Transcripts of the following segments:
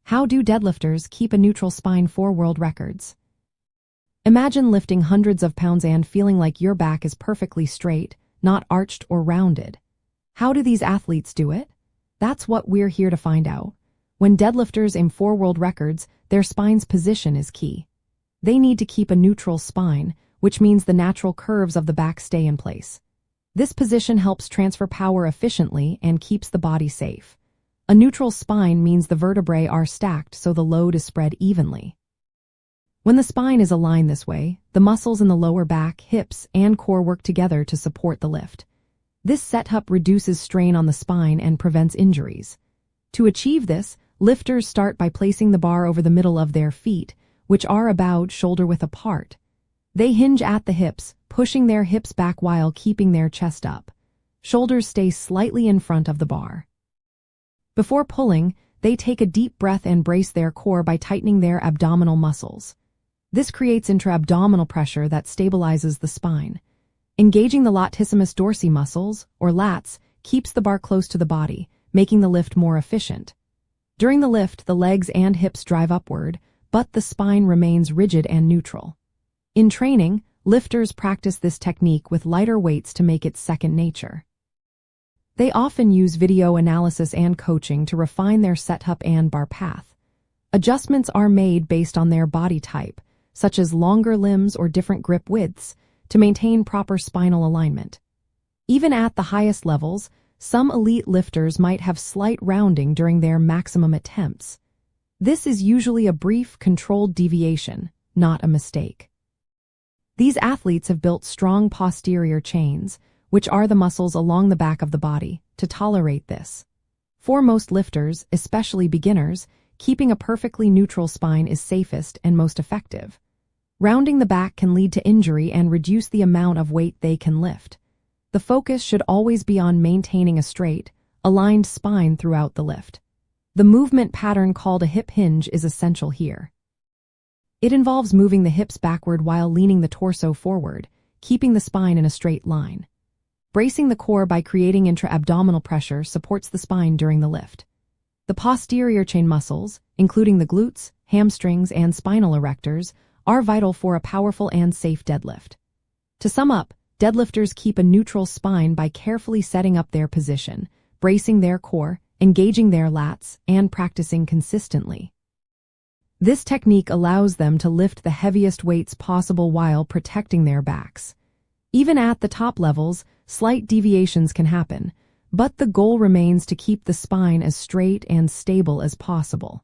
How do deadlifters keep a neutral spine for world records? Imagine lifting hundreds of pounds and feeling like your back is perfectly straight, not arched or rounded. How do these athletes do it? That's what we're here to find out. When deadlifters aim for world records, their spine's position is key. They need to keep a neutral spine, which means the natural curves of the back stay in place. This position helps transfer power efficiently and keeps the body safe. A neutral spine means the vertebrae are stacked so the load is spread evenly. When the spine is aligned this way, the muscles in the lower back, hips, and core work together to support the lift. This setup reduces strain on the spine and prevents injuries. To achieve this, lifters start by placing the bar over the middle of their feet, which are about shoulder-width apart. They hinge at the hips, pushing their hips back while keeping their chest up. Shoulders stay slightly in front of the bar. Before pulling, they take a deep breath and brace their core by tightening their abdominal muscles. This creates intra-abdominal pressure that stabilizes the spine. Engaging the latissimus dorsi muscles, or lats, keeps the bar close to the body, making the lift more efficient. During the lift, the legs and hips drive upward, but the spine remains rigid and neutral. In training, lifters practice this technique with lighter weights to make it second nature. They often use video analysis and coaching to refine their setup and bar path. Adjustments are made based on their body type, such as longer limbs or different grip widths, to maintain proper spinal alignment. Even at the highest levels, some elite lifters might have slight rounding during their maximum attempts. This is usually a brief, controlled deviation, not a mistake. These athletes have built strong posterior chains, which are the muscles along the back of the body, to tolerate this. For most lifters, especially beginners, keeping a perfectly neutral spine is safest and most effective. Rounding the back can lead to injury and reduce the amount of weight they can lift. The focus should always be on maintaining a straight, aligned spine throughout the lift. The movement pattern called a hip hinge is essential here. It involves moving the hips backward while leaning the torso forward, keeping the spine in a straight line. Bracing the core by creating intra-abdominal pressure supports the spine during the lift. The posterior chain muscles, including the glutes, hamstrings, and spinal erectors, are vital for a powerful and safe deadlift. To sum up, deadlifters keep a neutral spine by carefully setting up their position, bracing their core, engaging their lats, and practicing consistently. This technique allows them to lift the heaviest weights possible while protecting their backs. Even at the top levels, slight deviations can happen, but the goal remains to keep the spine as straight and stable as possible.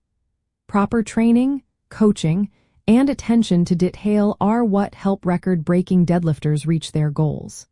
Proper training, coaching, and attention to detail are what help record-breaking deadlifters reach their goals.